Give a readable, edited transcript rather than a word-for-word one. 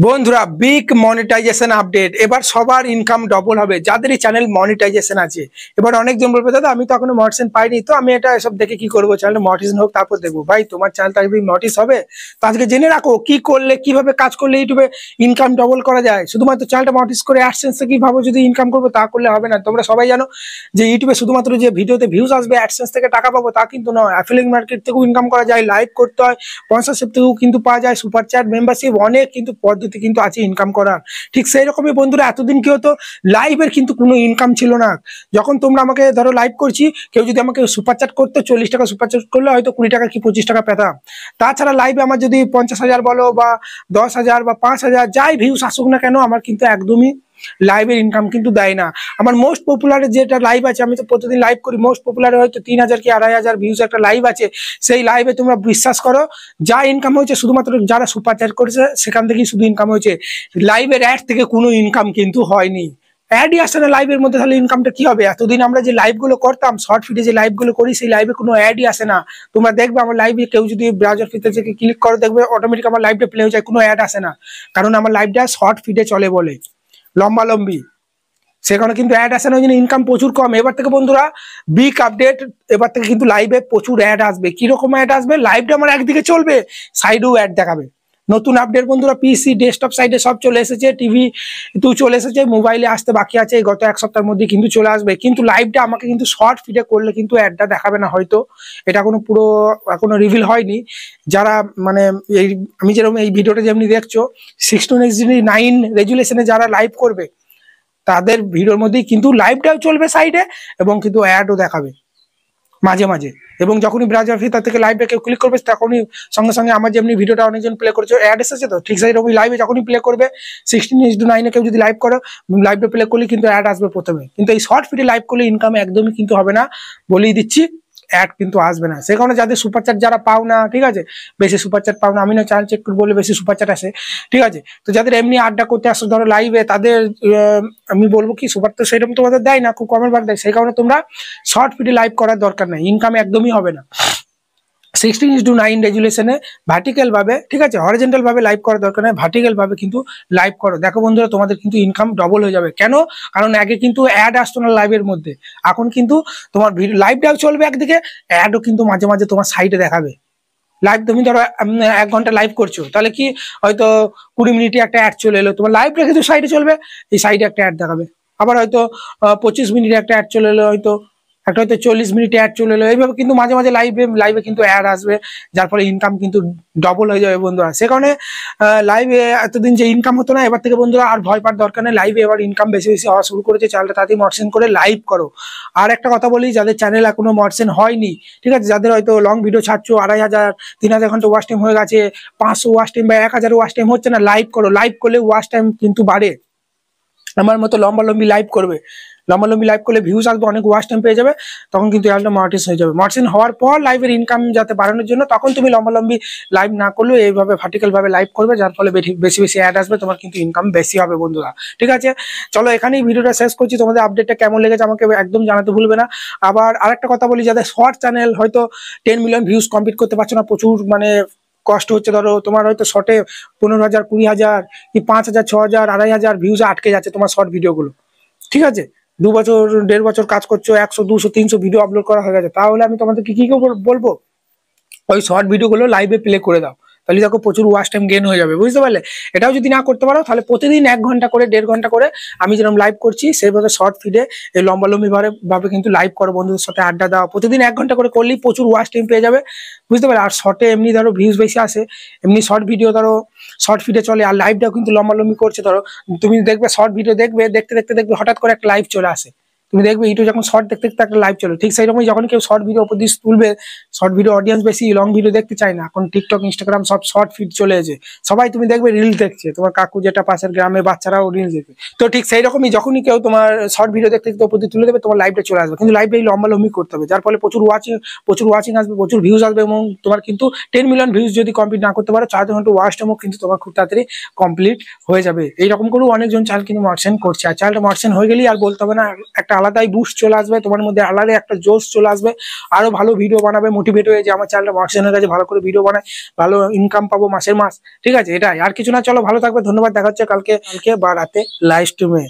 বন্ধুরা big monetization update, এবার সবার ইনকাম ডবল হবে যাদের এই চ্যানেল মনিটাইজেশন আছে। এবার অনেকজন বলবে দাদা আমি তো এখনো মনিটাইজেশন পাইনি, তো আমি এটা এসব দেখে কি করবো, চ্যানেল মনিটাইজেশন হোক তারপর দেখবো। ভাই তোমার চ্যানেলটা যদি মনিটাইজ হবে তো আজকে জেনে রাখো কি করলে কিভাবে কাজ করলে ইউটিউবে ইনকাম ডবল করা যায়। শুধুমাত্র চ্যানেলটা মনিটাইজ করে অ্যাডসেন্স থেকে ভাবো যদি ইনকাম করবো, তা করলে হবে না। তোমরা সবাই জানো যে ইউটিউবে শুধুমাত্র যে ভিডিওতে ভিউজ আসবে অ্যাডসেন্স থেকে টাকা পাবো তা কিন্তু নয়। অ্যাফিলিয়েট মার্কেট থেকেও ইনকাম করা যায়, লাইভ করতে হয়, স্পন্সরশিপ থেকেও কিন্তু পাওয়া যায়, সুপার চ্যাট, মেম্বারশিপ, অনেক কিন্তু পদ্ধতি কিন্তু আছে ইনকাম করার। ঠিক সেই রকমই বন্ধুরা এতদিন কি হতো, লাইভের কিন্তু কোনো ইনকাম ছিল না। যখন তোমরা আমাকে ধরো লাইভ করছি, কেউ যদি আমাকে সুপার চ্যাট করতো, 40 টাকা সুপার চ্যাট করলে হয়তো 20 টাকা কি 25 টাকা পেতাম। তাছাড়া লাইভে আমার যদি 50,000 বলো বা 10,000 বা 5,000 যাই ভিউস আসুক না কেন, আমার কিন্তু একদমই লাইভের ইনকাম কিন্তু দেয় না। আমার মোস্ট পপুলার যেটা লাইভ আছে, আমি তো প্রতিদিন লাইভ করি, মোস্ট পপুলার হয়তো 3,000 কি 2,500 ভিউজ একটা লাইভ আছে। সেই লাইভে তোমরা বিশ্বাস করো যা ইনকাম হয়েছে শুধুমাত্র যারা সুপার চ্যাট করেছে সেখান থেকেই শুধু ইনকাম হয়েছে। লাইভের অ্যাড থেকে কোনো ইনকাম কিন্তু হয়নি। অ্যাডই আসে না লাইভের মধ্যে, তাহলে ইনকামটা কি হবে? এতদিন আমরা যে লাইভগুলো করতাম, শর্ট ফিডে যে লাইভগুলো করি, সেই লাইভে কোনো অ্যাডই আসে না। তোমরা দেখবে আমার লাইভে কেউ যদি ব্রাউজার ফিতে থেকে ক্লিক করো, দেখবে অটোমেটিক আমার লাইভটা প্লে হয়ে যায়, কোনো অ্যাড আসে না। কারণ আমার লাইভটা শর্ট ফিডে চলে বলে, লম্বালম্বি, সেখানে কিন্তু অ্যাড আসে না, ওই জন্য ইনকাম প্রচুর কম। এবার থেকে বন্ধুরা বিগ আপডেট, এবার থেকে কিন্তু লাইভে প্রচুর অ্যাড আসবে। কিরকম অ্যাড আসবে? লাইভটা আমার একদিকে চলবে, সাইডেও অ্যাড দেখাবে। নতুন আপডেট বন্ধুরা, পিসি ডেস্কটপ সাইডে সব চলে এসেছে, টিভি তো চলে এসেছে, মোবাইলে আসতে বাকি আছে, গত এক সপ্তাহের মধ্যে কিন্তু চলে আসবে। কিন্তু লাইভটা আমাকে কিন্তু শর্ট ফিডে করলে কিন্তু অ্যাডটা দেখাবে না হয়তো, এটা কোনো পুরো এখনো রিভিল হয়নি। যারা মানে এই আমি যেরকম এই ভিডিওটা যেমনি দেখছো 16:9 রেজুলেশনে যারা লাইভ করবে তাদের ভিডিওর মধ্যেই কিন্তু লাইভটাও চলবে সাইডে, এবং কিন্তু অ্যাডও দেখাবে মাঝে মাঝে। এবং যখনই ব্রাউজার ফিতার থেকে লাইভে কেউ ক্লিক করবে তখনই সঙ্গে সঙ্গে আমার যেমনি ভিডিওটা অনেকজন প্লে করেছে অ্যাড এসেছে, তো ঠিক সেইরকমই লাইভে যখনই প্লে করবে 16:9 কেউ যদি লাইভ করো, লাইভে প্লে করলে কিন্তু অ্যাড আসবে প্রথমে। কিন্তু এই শর্ট ফিডে লাইভ করলে ইনকাম একদমই কিন্তু হবে না, বলেই দিচ্ছি, অ্যাড কিন্তু আসবে না। সে কারণে যাদের সুপার চ্যাট যারা পাও না, ঠিক আছে, বেশি সুপার চ্যাট পাও না, আমি না চ্যানেল চেক করে বলে বেশি সুপার চ্যাট আসে, ঠিক আছে, তো যাদের এমনি আড্ডা করতে আসো ধরো লাইভে, তাদের আমি বলবো কি সুপার তো সেরকম তোমাদের দেয় না, খুব কমের ভাগ দেয়। সেই কারণে তোমরা শর্ট ফিডে লাইভ করার দরকার নেই, ইনকাম একদমই হবে না। 16:9 রেজুলেশনে ভার্টিক্যাল ভাবে, ঠিক আছে, হরিজন্টাল ভাবে লাইভ করার দরকার নেই, ভার্টিক্যাল ভাবে কিন্তু লাইভ করো। দেখো বন্ধুরা তোমাদের কিন্তু ইনকাম ডবল হয়ে যাবে। কেন? কারণ আগে কিন্তু অ্যাড আসতো না লাইভের মধ্যে, এখন কিন্তু তোমার লাইভটাও চলবে একদিকে, অ্যাডও কিন্তু মাঝে মাঝে তোমার সাইডে দেখাবে। লাইভ তুমি ধরো 1 ঘন্টা লাইভ করছো, তাহলে কি হয়তো 20 মিনিটে একটা অ্যাড চলে এলো, তোমার লাইভটা কিন্তু সাইডে চলবে, এই সাইডে একটা অ্যাড দেখাবে। আবার হয়তো 25 মিনিটে একটা অ্যাড চলে এলো, হয়তো একটা হয়তো 40 মিনিটে অ্যাড চলে এলো, এইভাবে কিন্তু মাঝে মাঝে লাইভে কিন্তু অ্যাড আসবে, যার ফলে ইনকাম কিন্তু ডবল হয়ে যাবে বন্ধুরা। সে কারণে লাইভে এতদিন যে ইনকাম হতো না, এবার থেকে বন্ধুরা আর ভয় পাওয়ার দরকার নেই, লাইভে এবার ইনকাম বেশি বেশি হওয়া শুরু করেছে। চ্যানেলটা তাড়াতাড়ি মনিটাইজেশন করে লাইভ করো। আর একটা কথা বলি, যাদের চ্যানেল এখনো মনিটাইজেশন হয়নি, ঠিক আছে, যাদের হয়তো লং ভিডিও ছাড়ছো, 2,500 3,000 ঘন্টা ওয়াচ টাইম হয়ে গেছে, 500 ওয়াচ টাইম বা 1,000 ওয়াচ টাইম হচ্ছে না, লাইভ করো। লাইভ করলে ওয়াচ টাইম কিন্তু বাড়ে, আমার মতো লম্বালম্বি লাইভ করবে, লম্বালম্বি লাইভ করলে ভিউজ আসবে, অনেক ওয়াচ টাইম পেয়ে যাবে, তখন কিন্তু চ্যানেলটা মনিটাইজেশন হয়ে যাবে। মনিটাইজেশন হওয়ার পর লাইভের ইনকাম যাতে বাড়ানোর জন্য তখন তুমি লম্বালম্বি লাইভ না করলেও এইভাবে ভার্টিক্যাল ভাবে লাইভ করবে, যার ফলে বেশি বেশি অ্যাড আসবে, তোমার কিন্তু ইনকাম বেশি হবে বন্ধুরা। ঠিক আছে, চলো এখানেই ভিডিওটা শেষ করছি। তোমাদের আপডেটটা কেমন লেগেছে আমাকে একদম জানাতে ভুলবে না। আবার আরেকটা কথা বলি, যাদের শর্ট চ্যানেল হয়তো 10 মিলিয়ন ভিউজ কমপ্লিট করতে পারছো না, প্রচুর মানে কষ্ট হচ্ছে, ধরো তোমার হয়তো শর্টে 15,000 20,000 কি 5,000 6,000 2,500 ভিউজ আটকে যাচ্ছে তোমার শর্ট ভিডিওগুলো, ঠিক আছে, 2 বছর 1.5 বছর কাজ করছো, 100 200 300 ভিডিও আপলোড করা হয়ে গেছে, তাহলে আমি তোমাদেরকে কি বলবো, ওই শর্ট ভিডিওগুলো লাইভে প্লে করে দাও, তাহলে দেখো প্রচুর ওয়াচ টাইম গেন হয়ে যাবে, বুঝতে পারলে? এটাও যদি না করতে পারো তাহলে প্রতিদিন 1 ঘন্টা করে 1.5 ঘন্টা করে আমি যেরকম লাইভ করছি সেইভাবে শর্ট ফিডে এই লম্বালম্বি ভাবে কিন্তু লাইভ করো, বন্ধুদের সাথে আড্ডা দাও, প্রতিদিন 1 ঘন্টা করে করলেই প্রচুর ওয়াচ টাইম পেয়ে যাবে, বুঝতে পারলে? আর শর্টে এমনি ধরো ভিউজ বেশি আসে, এমনি শর্ট ভিডিও ধরো শর্ট ফিডে চলে, আর লাইভটাও কিন্তু লম্বালম্বি করছে। ধরো তুমি দেখবে শর্ট ভিডিও দেখবে, দেখতে দেখতে দেখবে হঠাৎ করে একটা লাইভ চলে আসে, তুমি দেখবে ইউটিউব যখন শর্ট দেখতে দেখতে একটা লাইভ চলে, ঠিক সেই রকমই যখন কেউ শর্ট ভিডিও উপর দিয়ে তুলবে, শর্ট ভিডিও অডিয়েন্স বেশি, লং ভিডিও দেখতে চায় না, এখন টিকটক ইনস্টাগ্রাম সব শর্ট ফিড চলে এসেছে, সবাই তুমি দেখবে রিল দেখছে, তোমার কাকু যেটা পাশের গ্রামে বাচ্চারাও রিল দেখবে। তো ঠিক সেই রকমই যখনই কেউ তোমার শর্ট ভিডিও দেখতে দেখতে উপর দিয়ে তুলে দেবে, তোমার লাইভটা চলে আসবে, কিন্তু লাইভটা লম্বালম্বি করতে হবে, যার ফলে প্রচুর ওয়াচিং আসবে, প্রচুর ভিউজ আসবে, এবং তোমার কিন্তু 10 মিলিয়ন ভিউজ যদি কমপ্লিট না করতে পারো, 4 ঘন্টা ওয়াচ টাইমও কিন্তু তোমার খুব তাড়াতাড়ি কমপ্লিট হয়ে যাবে। এইরকম করেও অনেকজন চ্যানেল কিন্তু মনিটাইজেশন করছে, আর চ্যানেলটা মনিটাইজেশন হয়ে গেলেই আর বলতে হবে না একটা আলাদাই বুস্ট চলে আসবে, তোমার মধ্যে আলাদা একটা জোশ চলে আসবে, আরো ভালো ভিডিও বানাবে, মোটিভেট হয়ে যে আমার চ্যানেলটা মহার্সেনের কাছে ভালো করে ভিডিও বানায়, ভালো ইনকাম পাবো মাসের মাস। ঠিক আছে, এটাই, আর কিছু না। চলো ভালো থাকবে, ধন্যবাদ, দেখা হচ্ছে কালকে বা রাতে লাইভ স্ট্রিমে।